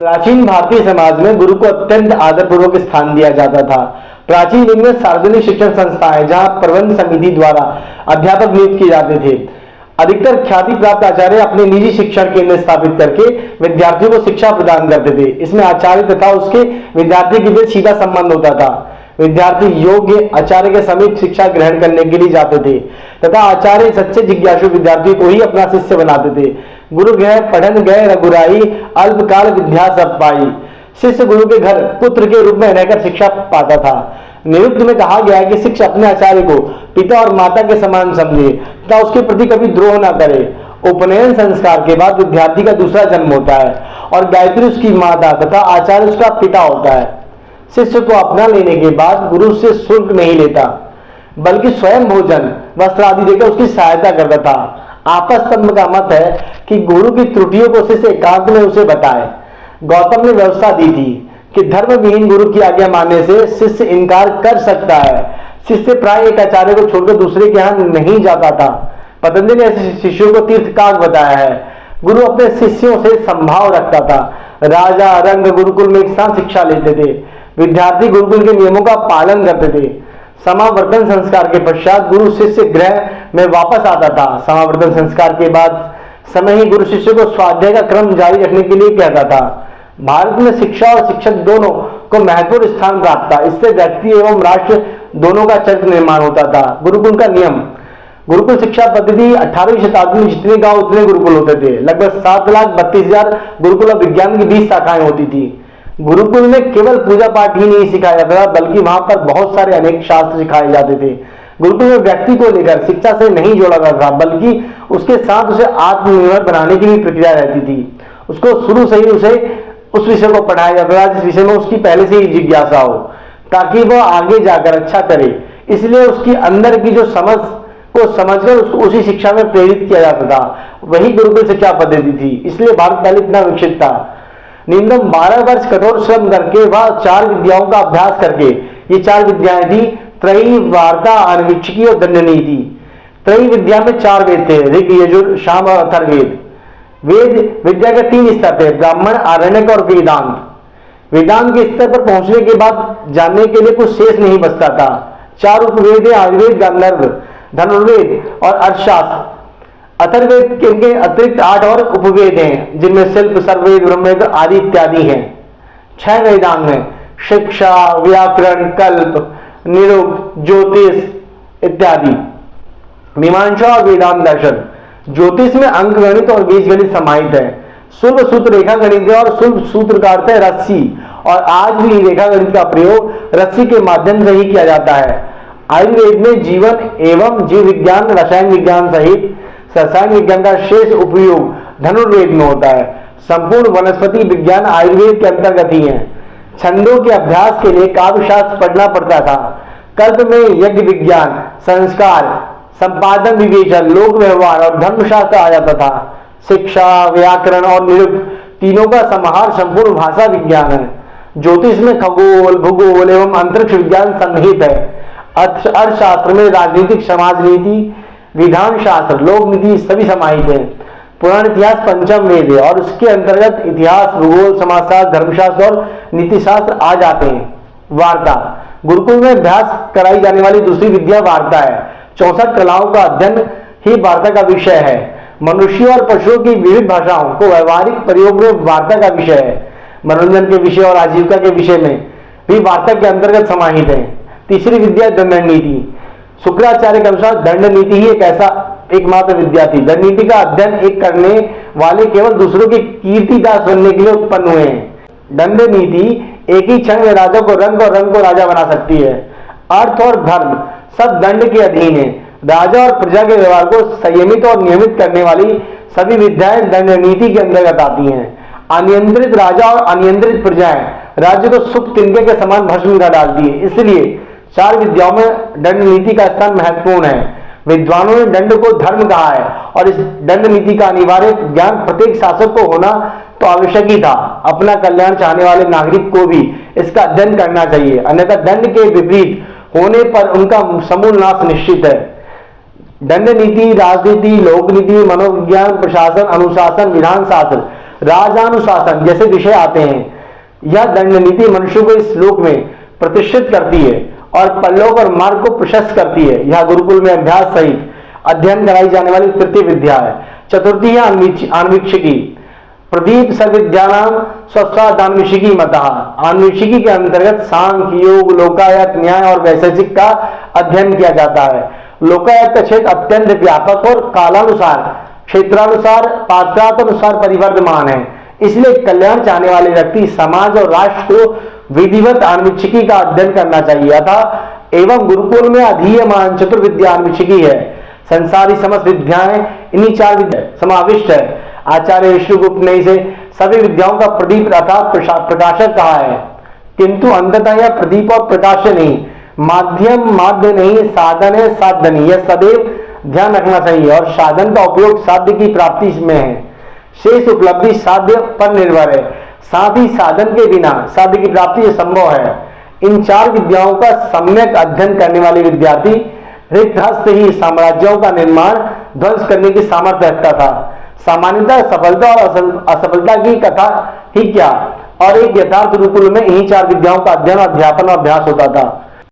प्राचीन भारतीय समाज में गुरु को अत्यंत आदरपूर्वक स्थान दिया जाता था। प्राचीन युग में सार्वजनिक शिक्षण संस्थाएं जहां प्रबंध समिति द्वारा अध्यापक नियुक्त किए जाते थे। अधिकतर ख्याति प्राप्त आचार्य अपने निजी शिक्षण केंद्र स्थापित करके विद्यार्थियों को शिक्षा प्रदान करते थे। इसमें आचार्य तथा उसके विद्यार्थी के बीच सीधा संबंध होता था। विद्यार्थी योग्य आचार्य के समीप शिक्षा ग्रहण करने के लिए जाते थे तथा आचार्य सच्चे जिज्ञासु विद्यार्थी को ही अपना शिष्य बनाते थे। गुरु गए पढ़न गए रघुराई, अल्पकाल विद्या सब पाई। शिष्य गुरु के घर पुत्र के रूप में रहकर शिक्षा पाता था। निरुक्त में कहा गया है कि शिष्य अपने आचार्य को पिता और माता के समान समझे तथा उसके प्रति कभी द्रोह न करे। उपनयन संस्कार के बाद विद्यार्थी का दूसरा जन्म होता है और गायत्री उसकी माता तथा आचार्य उसका पिता होता है। शिष्य को अपना लेने के बाद गुरु से शुल्क नहीं लेता, बल्कि स्वयं भोजन वस्त्र आदि देकर उसकी सहायता करता था। आपस्तंभ का मत है कि गुरु की त्रुटियों को शिष्य एकांत में उसे बताए। गौतम ने व्यवस्था दी थी कि धर्म विहीन गुरु की आज्ञा मानने से शिष्य इनकार कर सकता है। शिष्य प्राय एक आचार्य को छोड़कर दूसरे के यहाँ नहीं जाता था। पतंजलि ने ऐसे शिष्यों को तीर्थकाक बताया है। गुरु अपने शिष्यों से संभाव रखता था। राजा रंग गुरुकुल में एक साथ शिक्षा लेते थे। विद्यार्थी गुरुकुल के नियमों का पालन करते थे। समावर्तन संस्कार के पश्चात गुरु शिष्य गृह में वापस आता था। समावर्तन संस्कार के बाद समय ही गुरु शिष्य को स्वाध्याय का क्रम जारी रखने के लिए कहता था। भारत में शिक्षा और शिक्षक दोनों को महत्वपूर्ण स्थान प्राप्त था। इससे व्यक्ति एवं राष्ट्र दोनों का चरित्र निर्माण होता था। गुरुकुल का नियम। गुरुकुल शिक्षा पद्धति 18वीं शताब्दी में जितने गांव उतने गुरुकुल होते थे। लगभग 7,32,000 गुरुकुल और विज्ञान की 20 शाखाएं होती थी। गुरुकुल में केवल पूजा पाठ ही नहीं सिखाया जाता था, बल्कि वहां पर बहुत सारे अनेक शास्त्र सिखाए जाते थे। गुरुकुल में व्यक्ति को लेकर शिक्षा से नहीं जोड़ा जाता था, बल्कि उसके साथ उसे आत्मनिर्भर बनाने की भी प्रक्रिया रहती थी। उसको शुरू से ही उसे उस विषय को पढ़ाया जाता था जिस विषय में उसकी पहले से ही जिज्ञासा हो, ताकि वह आगे जाकर अच्छा करे। इसलिए उसकी अंदर की जो समझ को समझकर उसको उसी शिक्षा में प्रेरित किया जाता था। वही गुरुकुल शिक्षा पद्धति थी। इसलिए भारत पहले इतना विकसित था। न्यूनतम 12 वर्ष कठोर श्रम करके वह 4 विद्याओं का अभ्यास करके, ये 4 विद्याएं थी त्रयी, वार्ता, अनवीक्षिकी और दंडनीति। त्रयी विद्या में 4 वेद थे, ऋग, यजुर, साम और अथर्ववेद। वेद विद्या के 3 स्तर थे, ब्राह्मण, आरण्यक और वेदांत। वेदांत के स्तर पर पहुंचने के बाद जानने के लिए कुछ शेष नहीं बचता था। 4 उपवेद है, आयुर्वेद, गांधर्व, धनुर्वेद और अर्थशास्त्र। अथर्ववेद के अतिरिक्त 8 और उपवेद हैं, जिनमें शिल्प, सर्ववेद, ब्रह्मवेद आदि इत्यादि हैं। 6 वेदांग हैं, शिक्षा, व्याकरण, कल्प, निरुक्त, ज्योतिष इत्यादि। मीमांसा और वेदांत दर्शन। ज्योतिष में अंक गणित और बीज गणित समाहित है। शुल्ब सूत्र रेखा गणित है और शुल्ब सूत्र का अर्थ है रस्सी, और आज भी रेखा गणित का प्रयोग रस्सी के माध्यम से ही किया जाता है। आयुर्वेद में जीवन एवं जीव विज्ञान, रसायन विज्ञान सहित रसायन विज्ञान का शेष उपयोग धनुर्वेद में होता है। संपूर्ण वनस्पति विज्ञान आयुर्वेद के अंतर्गत ही है। छंदों के अभ्यास के लिए काव्यशास्त्र पढ़ना पड़ता था। कल्प में यज्ञ विज्ञान, संस्कार, संपादन, विवेचन, लोक व्यवहार और धर्मशास्त्र आ जाता था। शिक्षा, व्याकरण और निरुक्त तीनों का समाहार संपूर्ण भाषा विज्ञान है। ज्योतिष में खगोल, भूगोल एवं अंतरिक्ष विज्ञान सन्निहित है। अर्थशास्त्र में राजनीतिक, समाज नीति, विधान शास्त्र, लोक नीति सभी समाहित है। पुराण इतिहास पंचम वेद है और उसके अंतर्गत इतिहास, भूगोल, समाजशास्त्र, धर्मशास्त्र और नीतिशास्त्र आ जाते हैं। वार्ता। गुरुकुल में अभ्यास कराई जाने वाली दूसरी विद्या वार्ता है। 64 कलाओं का अध्ययन ही वार्ता का विषय है। मनुष्यों और पशुओं की विविध भाषाओं को व्यवहारिक प्रयोग में वार्ता का विषय है। मनोरंजन के विषय और आजीविका के विषय में भी वार्ता के अंतर्गत समाहित है। तीसरी विद्या दंड नीति। शुक्राचार्य के अनुसार दंड नीति ही एक ऐसा एकमात्र विद्या थी। दंड नीति का अध्ययन एक करने वाले केवल दूसरों के कीर्तिदास बनने के लिए उत्पन्न हुए हैं। दंड नीति एक ही क्षण में राजा को रंग और रंग को राजा बना सकती है। अर्थ और धर्म सब दंड के अधीन है। राजा और प्रजा के व्यवहार को संयमित और नियमित करने वाली सभी विद्याएं दंड नीति के अंतर्गत आती हैं। अनियंत्रित राजा और अनियंत्रित प्रजाएं राज्य को सुख तिनके के समान भस्म कर डालती है। इसलिए 4 विद्याओं में दंड नीति का स्थान महत्वपूर्ण है। विद्वानों ने दंड को धर्म कहा है और इस दंड नीति का अनिवार्य ज्ञान प्रत्येक शासक को होना तो आवश्यक ही था। अपना कल्याण चाहने वाले नागरिक को भी इसका अध्ययन करना चाहिए, अन्यथा दंड के विपरीत होने पर उनका समूल नाश निश्चित है। दंड नीति, राजनीति, लोक नीति, मनोविज्ञान, प्रशासन, अनुशासन, विधान शास्त्र राजानुशासन जैसे विषय आते हैं। यह दंड नीति मनुष्य को इस श्लोक में प्रतिष्ठित करती है और परलोक और मार्ग को प्रशस्त करती है। यह गुरुकुल में अभ्यास सहित अध्ययन कराई जाने वाली तृतीय विद्या है। चतुर्थी है आन्वीक्षिकी। प्रदीप सर्वविद्यानां स्वस्वादान्वेषिकी मतः। आन्वीक्षिकी के अंतर्गत सांख्य, योग, लोकायत, न्याय और वैशेषिक का अध्ययन किया जाता है। लोकायत का क्षेत्र अत्यंत व्यापक और कालानुसार, क्षेत्रानुसार, पात्रानुसार परिवर्तमान है। इसलिए कल्याण चाहने वाले व्यक्ति समाज और राष्ट्र को विधिवत आन्वीक्षिकी का अध्ययन करना चाहिए। अतः एवं गुरुकुल में अधीयमान चतुर्विद्या आन्वीक्षिकी है। संसारी समस्त विद्याएं इन्हीं 4 विद्या समाविष्ट है। आचार्य विष्णुगुप्त ने इसे सभी विद्याओं का प्रदीप अर्थात प्रकाशक कहा है, किंतु अंततः यह प्रदीप और प्रकाश नहीं, माध्यम माध्य नहीं, साधन है साध्य नहीं। यह सदैव ध्यान रखना चाहिए और साधन का उपयोग साध्य की प्राप्ति में है। शेष उपलब्धि साध्य पर निर्भर है, साथ ही साधन के बिना साध्य की प्राप्ति संभव है। इन 4 विद्याओं का सम्यक अध्ययन करने वाले विद्यार्थी रिक्त हस्त ही साम्राज्यों का निर्माण ध्वंस करने की सामर्थ्य रखता था। सामान्यतः सफलता और असफलता की कथा ही क्या, और एक यथार्थ गुरुकुल में इन्हीं 4 विद्याओं का अध्ययन, अध्यापन और अभ्यास होता था।